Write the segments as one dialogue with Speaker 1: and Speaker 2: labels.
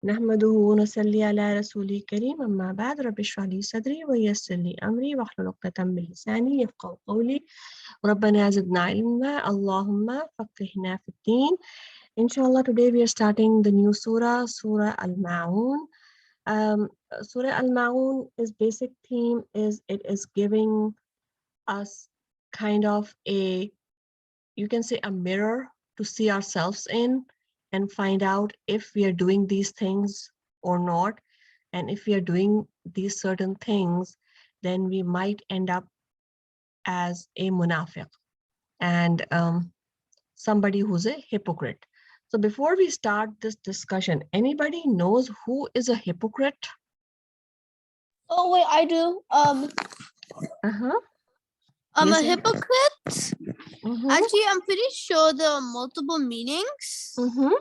Speaker 1: نحمده ونصلي على رسوله الكريم أما بعد رب اشرح لي صدري ويسر لي أمري واحلل عقدة من لساني يفقهوا قولي ربنا زدنا علما اللهم فقهنا في الدين. Inshallah, today we are starting the new surah, Surah Al-Ma'un. Surah Al-Ma'un, its basic theme is it is giving us kind of a, you can say, a mirror to see ourselves in and find out if we are doing these things or not. And if we are doing these certain things, then we might end up as a munafiq and somebody who's a hypocrite. So before we start this discussion, anybody knows who is a hypocrite?
Speaker 2: Oh wait, I do. A
Speaker 1: Yes,
Speaker 2: hypocrite. Actually, I'm pretty sure there are multiple meanings. The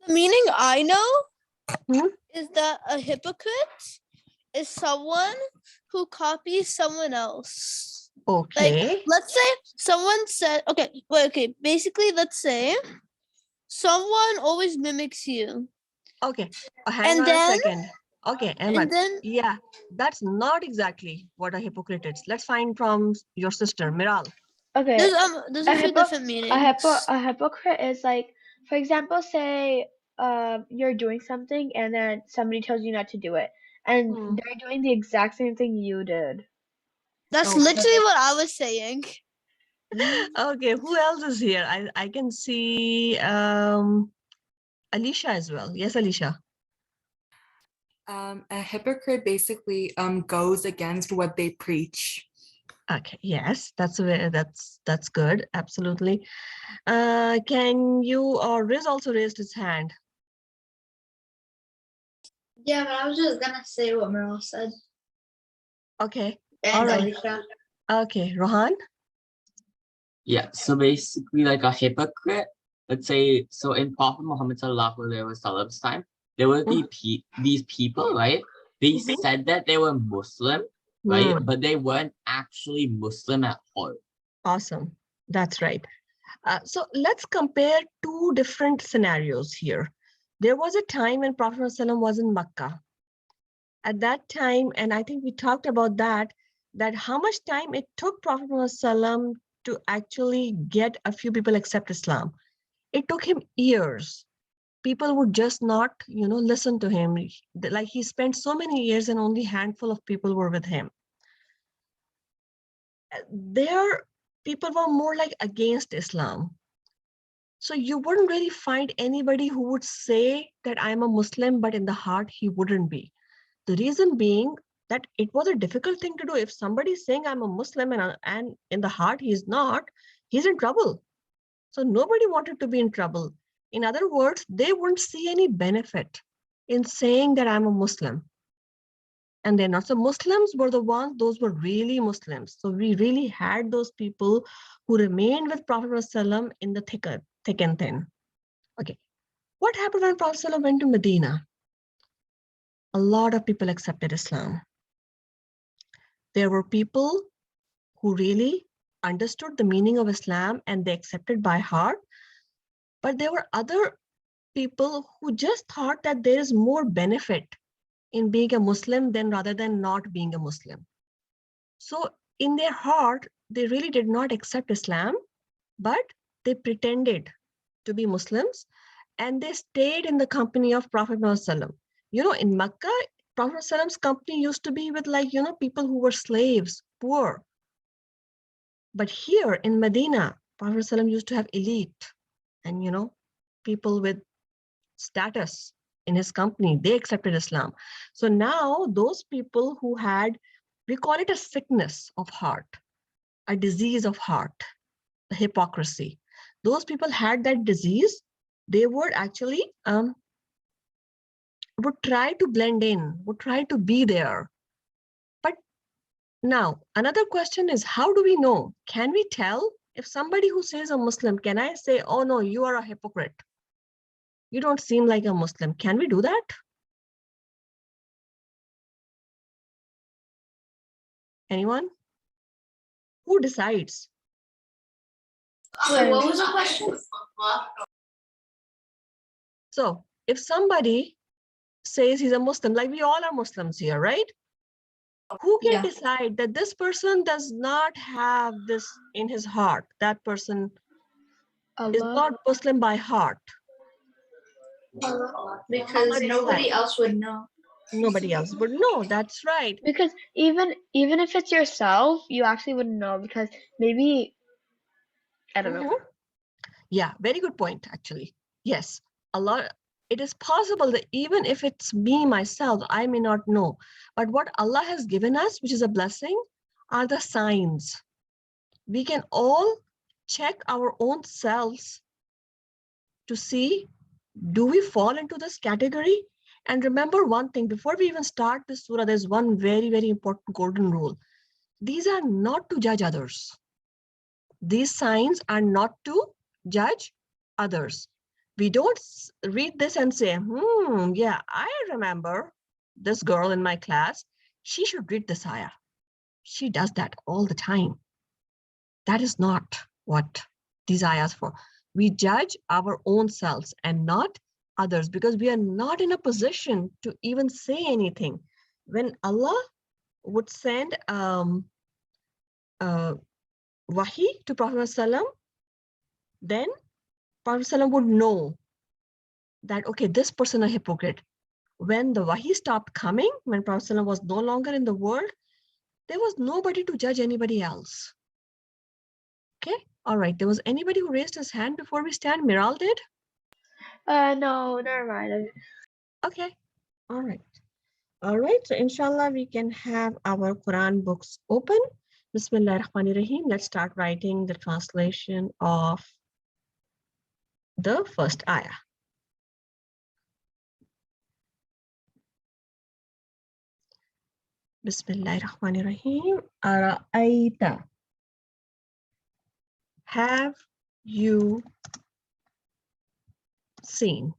Speaker 2: meaning I know is that a hypocrite is someone who copies someone else.
Speaker 1: Okay.
Speaker 2: Like, let's say someone said, okay, basically, let's say someone always mimics you.
Speaker 1: Okay, hang on a second. Okay, Ahmed.
Speaker 2: And then,
Speaker 1: yeah, that's not exactly what a hypocrite is. Let's find from your sister, Miral.
Speaker 3: Okay.
Speaker 2: there's a few different meanings.
Speaker 3: A hypocrite is like, for example, say you're doing something and then somebody tells you not to do it, and they're doing the exact same thing you did.
Speaker 2: That's literally what I was saying.
Speaker 1: Okay, who else is here? I can see Alicia as well. Yes, Alicia.
Speaker 4: A hypocrite basically goes against what they preach.
Speaker 1: Okay, yes, that's good. Absolutely. Can you, or Riz also raised his hand?
Speaker 5: Yeah, but I was just gonna say what Meryl said.
Speaker 1: Okay.
Speaker 5: And
Speaker 1: all right.
Speaker 5: Alicia.
Speaker 1: Okay, Rohan?
Speaker 6: Yeah, so basically like a hypocrite, let's say, so in Prophet Muhammad sallallahu alaihi wasallam's time, there were these people, right? They said that they were Muslim, right? But they weren't actually Muslim at all.
Speaker 1: Awesome. That's right. So let's compare two different scenarios here. There was a time when Prophet ﷺ was in Makkah. At that time, and I think we talked about that how much time it took Prophet ﷺ to actually get a few people accept Islam. It took him years. People would just not, listen to him. Like he spent so many years and only a handful of people were with him. There, people were more like against Islam. So you wouldn't really find anybody who would say that I'm a Muslim, but in the heart, he wouldn't be. The reason being that it was a difficult thing to do. If somebody's saying I'm a Muslim and in the heart he's not, he's in trouble. So nobody wanted to be in trouble. In other words, they wouldn't see any benefit in saying that I'm a Muslim. And they're not. So Muslims were the ones, those were really Muslims. So we really had those people who remained with Prophet ﷺ in the thick and thin. Okay. What happened when Prophet ﷺ went to Medina? A lot of people accepted Islam. There were people who really understood the meaning of Islam and they accepted by heart. But there were other people who just thought that there is more benefit in being a Muslim rather than not being a Muslim. So in their heart, they really did not accept Islam, but they pretended to be Muslims and they stayed in the company of Prophet Muhammad. In Makkah, Prophet Muhammad's company used to be with people who were slaves, poor. But here in Medina, Prophet Muhammad used to have elite and, people with status in his company, they accepted Islam. So now those people who had, we call it a sickness of heart, a disease of heart, a hypocrisy. Those people had that disease. They would actually would try to blend in, would try to be there. But now another question is, how do we know? Can we tell if somebody who says a Muslim, can I say, oh no, you are a hypocrite? You don't seem like a Muslim. Can we do that? Anyone? Who decides?
Speaker 5: Wait, what was the question?
Speaker 1: So if somebody says he's a Muslim, like we all are Muslims here, right? Who can decide that this person does not have this in his heart? That person is not Muslim by heart.
Speaker 5: Because nobody else would know.
Speaker 1: Nobody else would know. That's right.
Speaker 3: Because even if it's yourself, you actually wouldn't know, because maybe, I don't know.
Speaker 1: Yeah, very good point, actually. Yes, it is possible that even if it's me, myself, I may not know. But what Allah has given us, which is a blessing, are the signs. We can all check our own selves to see, do we fall into this category? And remember one thing, before we even start this surah, there's one very, very important golden rule. These are not to judge others. These signs are not to judge others. We don't read this and say, yeah, I remember this girl in my class. She should read this ayah. She does that all the time. That is not what these ayahs for. We judge our own selves and not others, because we are not in a position to even say anything. When Allah would send wahi to Prophet ﷺ, then Prophet ﷺ would know that, okay, this person is a hypocrite. When the wahi stopped coming, when Prophet ﷺ was no longer in the world, there was nobody to judge anybody else. Okay, all right. There was anybody who raised his hand before we stand? Miral did?
Speaker 3: No, never mind.
Speaker 1: Okay, all right. All right, so inshallah, we can have our Quran books open. Bismillah ar-Rahman ar-Rahim. Let's start writing the translation of the first ayah. Bismillah ar-Rahman ar-Rahim. Ara'ayta. Have you seen?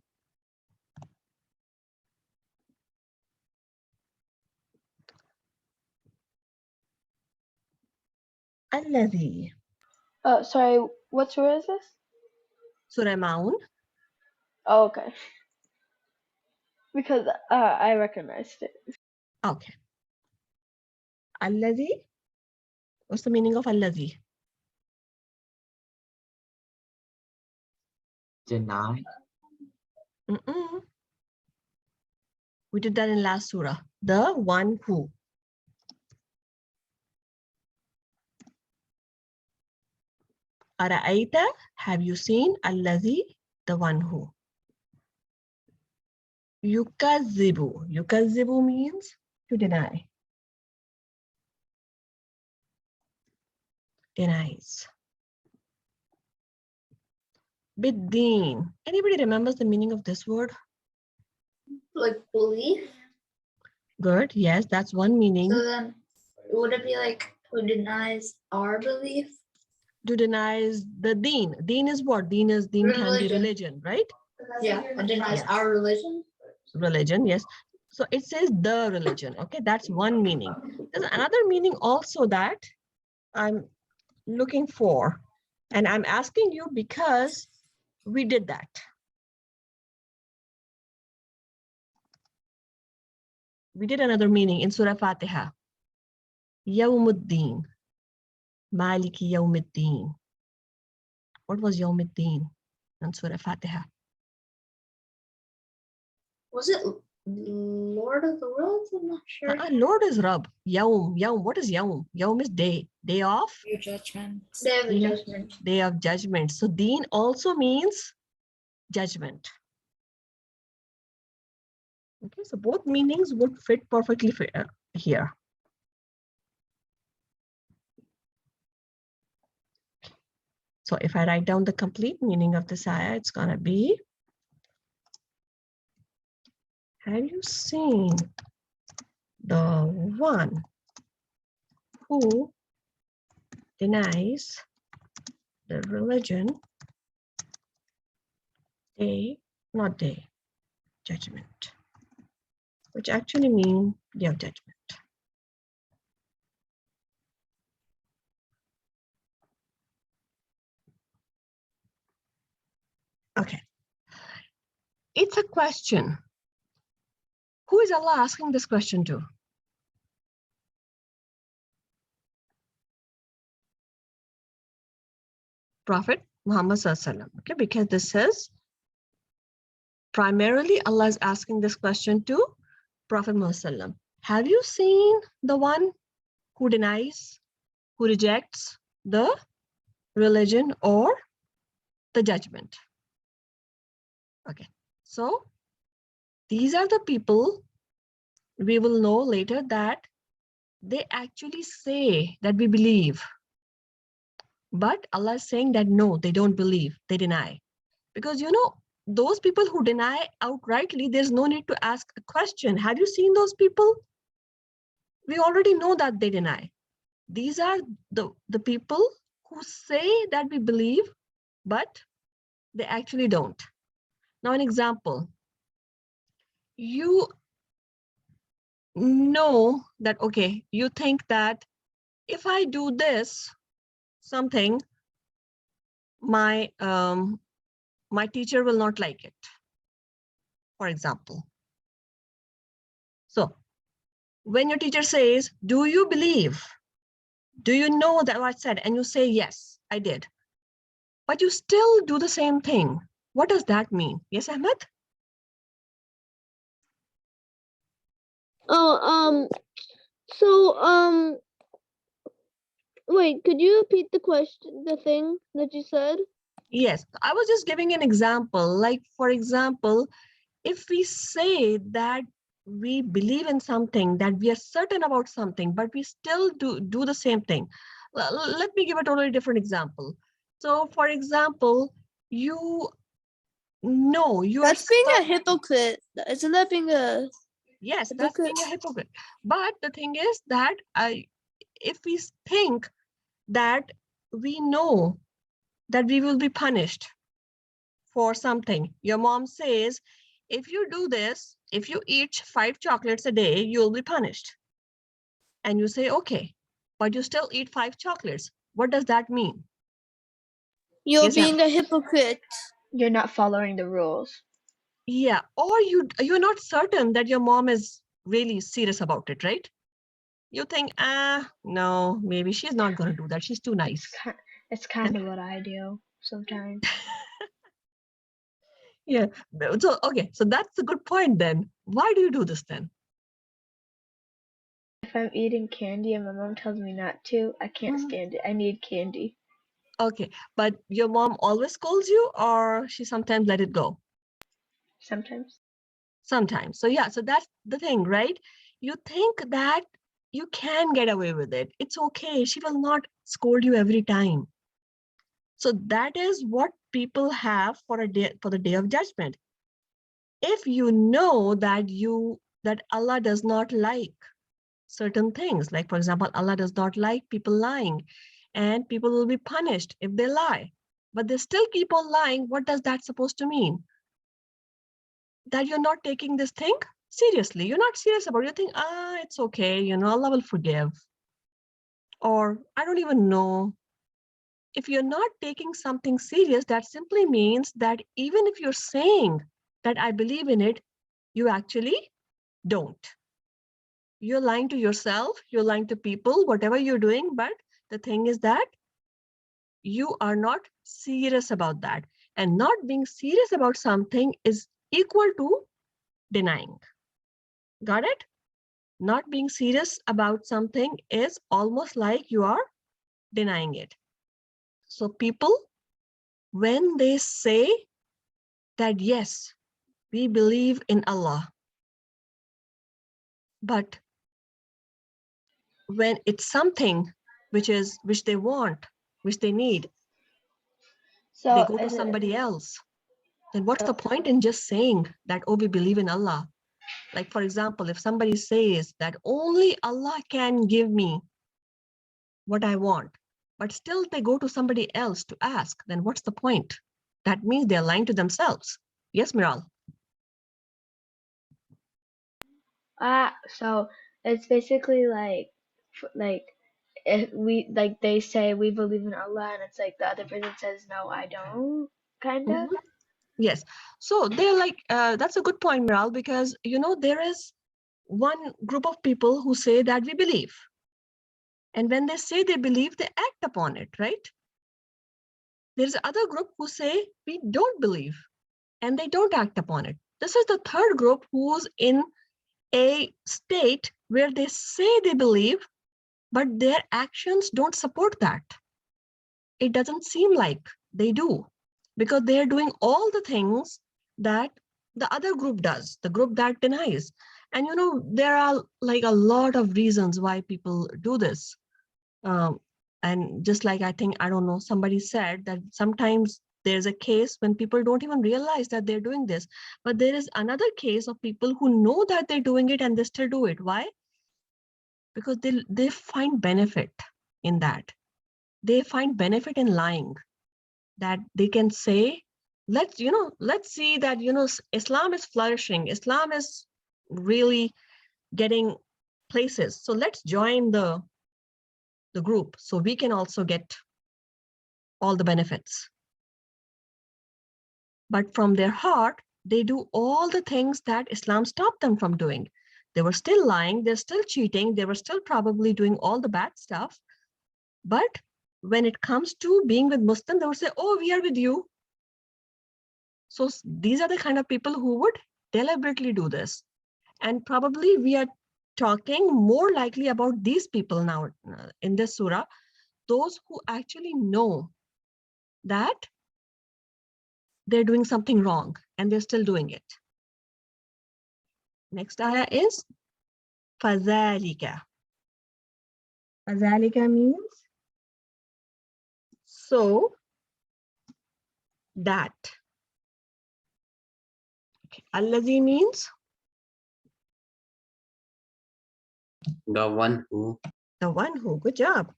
Speaker 1: Alladhi.
Speaker 3: Sorry, what surah is this?
Speaker 1: Surah Ma'un.
Speaker 3: Oh, okay. Because I recognized it.
Speaker 1: Okay. Alladhi. What's the meaning of alladhi?
Speaker 6: Deny.
Speaker 1: We did that in last surah. The one who. Ara'ayta, have you seen? Alladhi, the one who. Yukazzibu. Yukazzibu means to deny. Denies. Biddeen. Anybody remembers the meaning of this word?
Speaker 5: Like belief.
Speaker 1: Good. Yes, that's one meaning.
Speaker 5: So then, would it be like who denies our belief?
Speaker 1: To denies the deen. Deen is what? Deen can be religion, right?
Speaker 5: Yeah, and denies our religion.
Speaker 1: Religion, yes. So it says the religion. Okay, that's one meaning. There's another meaning also that I'm looking for, and I'm asking you because we did that. We did another meaning in Surah Fatiha. Yawmuddin. Maliki Yawmuddin. What was Yawmuddin in Surah Fatiha?
Speaker 5: Was it Lord of the Worlds? I'm not sure.
Speaker 1: Lord is Rab. Yawm. Yawm. What is Yawm? Yawm is day. Day of?
Speaker 4: Your judgment.
Speaker 5: Day of judgment.
Speaker 1: Day of judgment. So deen also means judgment. Okay, so both meanings would fit perfectly here. So if I write down the complete meaning of this ayah, it's gonna be, have you seen the one who denies the religion, not day, judgment, which actually means day of judgment. Okay. It's a question. Who is Allah asking this question to? Prophet Muhammad Sallallahu Alaihi Wasallam. Okay, because this is primarily Allah is asking this question to Prophet Muhammad Sallallahu Alaihi Wasallam. Have you seen the one who denies, who rejects the religion or the judgment? Okay, so these are the people we will know later that they actually say that we believe. But Allah is saying that no, they don't believe, they deny. Because you know, those people who deny outrightly, there's no need to ask a question. Have you seen those people? We already know that they deny. These are the people who say that we believe, but they actually don't. Now, an example. You know that, okay, you think that if I do this, something, my teacher will not like it, for example. So when your teacher says, do you believe? Do you know that what I said? And you say, yes, I did. But you still do the same thing. What does that mean? Yes, Ahmed?
Speaker 2: Wait, could you repeat the question, the thing that you said?
Speaker 1: Yes, I was just giving an example. Like, for example, if we say that we believe in something, that we are certain about something, but we still do the same thing. Let me give a totally different example. So, for example, you know you
Speaker 2: That's
Speaker 1: are
Speaker 2: being a
Speaker 1: certain.
Speaker 2: hypocrite. Isn't that being a
Speaker 1: Yes,
Speaker 2: hypocrite?
Speaker 1: that's being a hypocrite. But the thing is that if we think that we know that we will be punished for something, your mom says, if you do this, if you eat 5 chocolates a day, you'll be punished. And you say, okay, but you still eat 5 chocolates. What does that mean?
Speaker 2: You're
Speaker 1: Yes,
Speaker 2: being a hypocrite.
Speaker 3: You're not following the rules.
Speaker 1: Yeah, or you're not certain that your mom is really serious about it, right? You think, no, maybe she's not going to do that. She's too nice.
Speaker 3: It's kind of what I do sometimes.
Speaker 1: Yeah. So, okay. So that's a good point then. Why do you do this then?
Speaker 3: If I'm eating candy and my mom tells me not to, I can't stand it. I need candy.
Speaker 1: Okay. But your mom always scolds you, or she sometimes let it go?
Speaker 3: Sometimes.
Speaker 1: Sometimes. So yeah, so that's the thing, right? You think that you can get away with it. It's okay. She will not scold you every time. So that is what people have for the day of judgment. If you know that Allah does not like certain things, like for example, Allah does not like people lying, and people will be punished if they lie, but they still keep on lying, what does that supposed to mean? That you're not taking this thing seriously. You're not serious about it. You think, it's okay, Allah will forgive. Or I don't even know. If you're not taking something serious, that simply means that even if you're saying that I believe in it, you actually don't. You're lying to yourself, you're lying to people, whatever you're doing, but the thing is that you are not serious about that. And not being serious about something is equal to denying. Got it? Not being serious about something is almost like you are denying it. So people, when they say that, yes, we believe in Allah, but when it's something which they want, which they need,
Speaker 3: So
Speaker 1: they go to somebody else, then what's the point in just saying that, oh, we believe in Allah? Like, for example, if somebody says that only Allah can give me what I want, but still they go to somebody else to ask, then what's the point? That means they're lying to themselves. Yes, Miral?
Speaker 3: So it's basically like if they say we believe in Allah and it's like the other person says no, I don't, kind of.
Speaker 1: Yes. So they're like, that's a good point, Miral, because, you know, there is one group of people who say that we believe. And when they say they believe, they act upon it, right? There's another group who say we don't believe and they don't act upon it. This is the third group who's in a state where they say they believe, but their actions don't support that. It doesn't seem like they do, because they're doing all the things that the other group does, the group that denies. And you know, there are like a lot of reasons why people do this. And just like, I think, I don't know, somebody said that sometimes there's a case when people don't even realize that they're doing this. But there is another case of people who know that they're doing it and they still do it. Why? Because they find benefit in that. They find benefit in lying, that they can say, let's see that, you know, Islam is flourishing. Islam is really getting places. So let's join the group so we can also get all the benefits. But from their heart, they do all the things that Islam stopped them from doing. They were still lying, they're still cheating, they were still probably doing all the bad stuff. But when it comes to being with Muslim, they would say, oh, we are with you. So these are the kind of people who would deliberately do this. And probably we are talking more likely about these people now in this surah, those who actually know that they're doing something wrong and they're still doing it. Next ayah is فَذَلِكَ. فَذَلِكَ means so that. Okay. Allazi means
Speaker 7: the one who.
Speaker 1: the one who. Good job.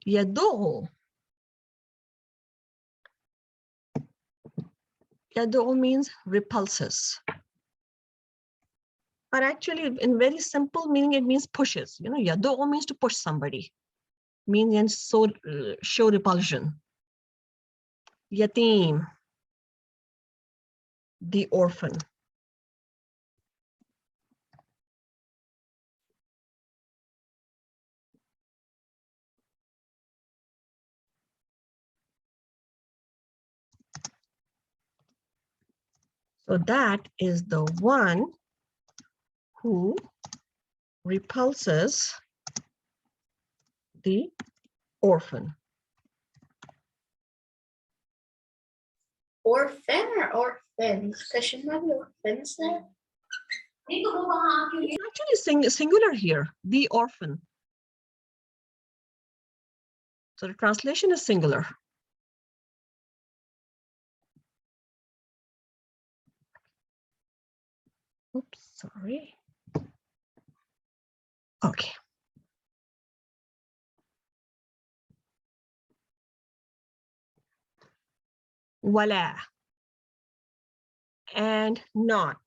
Speaker 1: يَدُعُ. Yad'u means repulses. But actually, in very simple meaning, it means pushes. You know, yad'u means to push somebody, means so show repulsion. Yatim, the orphan. So that is the one who repulses the orphan.
Speaker 5: Orphan or orphans? Because shouldn't there be orphans there?
Speaker 1: It's actually singular here, the orphan. So the translation is singular. Oops, sorry. Okay. Wala. And not.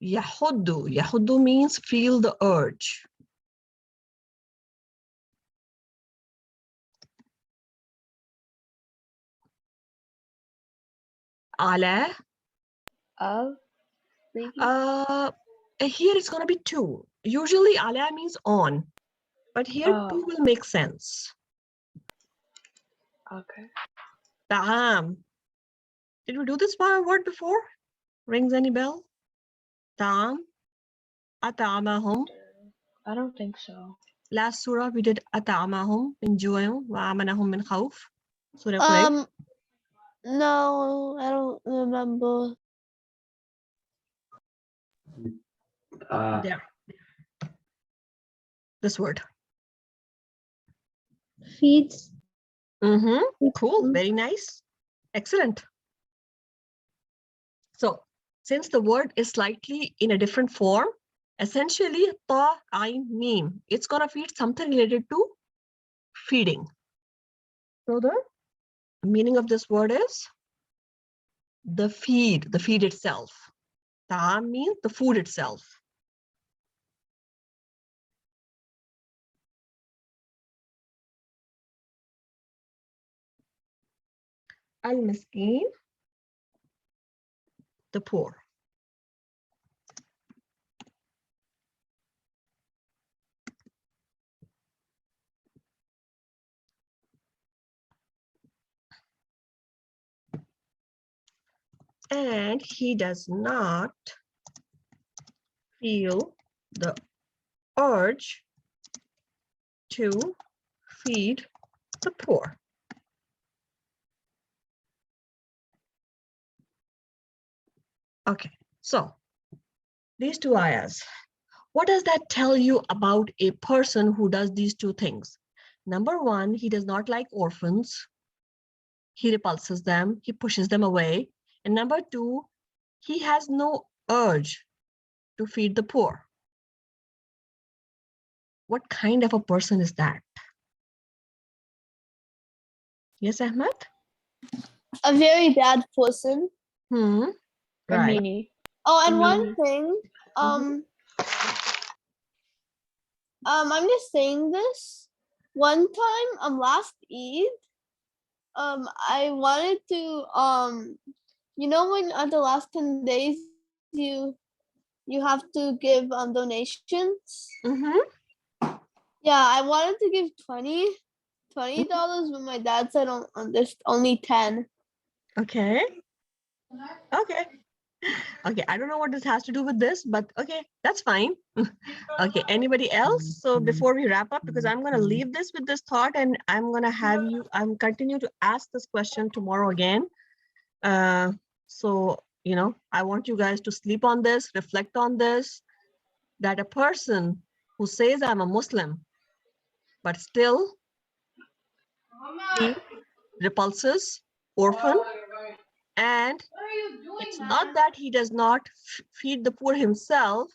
Speaker 1: Yahuddu. Yahuddu means feel the urge. Ala.
Speaker 3: Of, maybe?
Speaker 1: Here it's going to be two. Usually ala means on, but here two will make sense.
Speaker 3: Okay.
Speaker 1: Ta'am. Did we do this word before? Rings any bell? Ta'am. Ata'amahum.
Speaker 3: I don't think so.
Speaker 1: Last surah we did ata'amahum min ju'in wa amanahum min khawf. Surah Quraysh.
Speaker 2: No, I don't remember.
Speaker 1: There. This word.
Speaker 2: Feeds.
Speaker 1: Cool. Very nice. Excellent. So since the word is slightly in a different form, essentially ta, ain, mim, it's going to feed something related to feeding. So the meaning of this word is the feed itself. Ta'am means the food itself. Al-miskin, the poor. And he does not feel the urge to feed the poor. Okay, so these two ayahs. What does that tell you about a person who does these two things? Number one, he does not like orphans. He repulses them, he pushes them away. And number two, he has no urge to feed the poor. What kind of a person is that? Yes, Ahmed?
Speaker 2: A very bad person.
Speaker 3: A
Speaker 1: Right.
Speaker 3: meanie.
Speaker 2: Oh, and
Speaker 3: A
Speaker 2: one
Speaker 3: meanie.
Speaker 2: thing, I'm just saying this. One time, last Eid, I wanted to, you know, when on the last 10 days you have to give donations. Yeah, I wanted to give $20, but my dad said there's only 10.
Speaker 1: Okay. Okay. Okay, I don't know what this has to do with this, but okay, that's fine. Okay, anybody else? So before we wrap up, because I'm going to leave this with this thought, and I'm going to have you, I'm continue to ask this question tomorrow again. So, you know, I want you guys to sleep on this, reflect on this, that a person who says I'm a Muslim, but still he repulses orphan, and it's not that he does not feed the poor himself,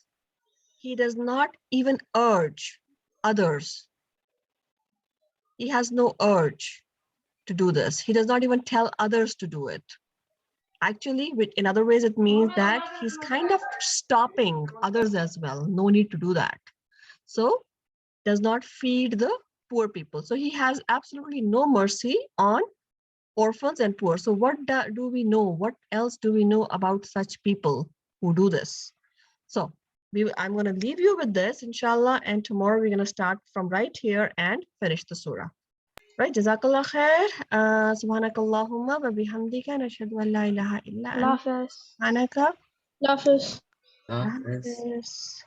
Speaker 1: he does not even urge others. He has no urge to do this. He does not even tell others to do it. Actually, in other ways, it means that he's kind of stopping others as well. No need to do that. So does not feed the poor people. So he has absolutely no mercy on orphans and poor. So what do we know? What else do we know about such people who do this? So I'm going to leave you with this, inshallah, and tomorrow we're going to start from right here and finish the surah. Right, Jazakallah khair. Subhanakallahumma wa bihamdika nashhadu an la ilaha illa anta.
Speaker 3: Lafis.
Speaker 1: Anaka.
Speaker 3: Lafis.
Speaker 7: Hafiz.
Speaker 1: Hafiz.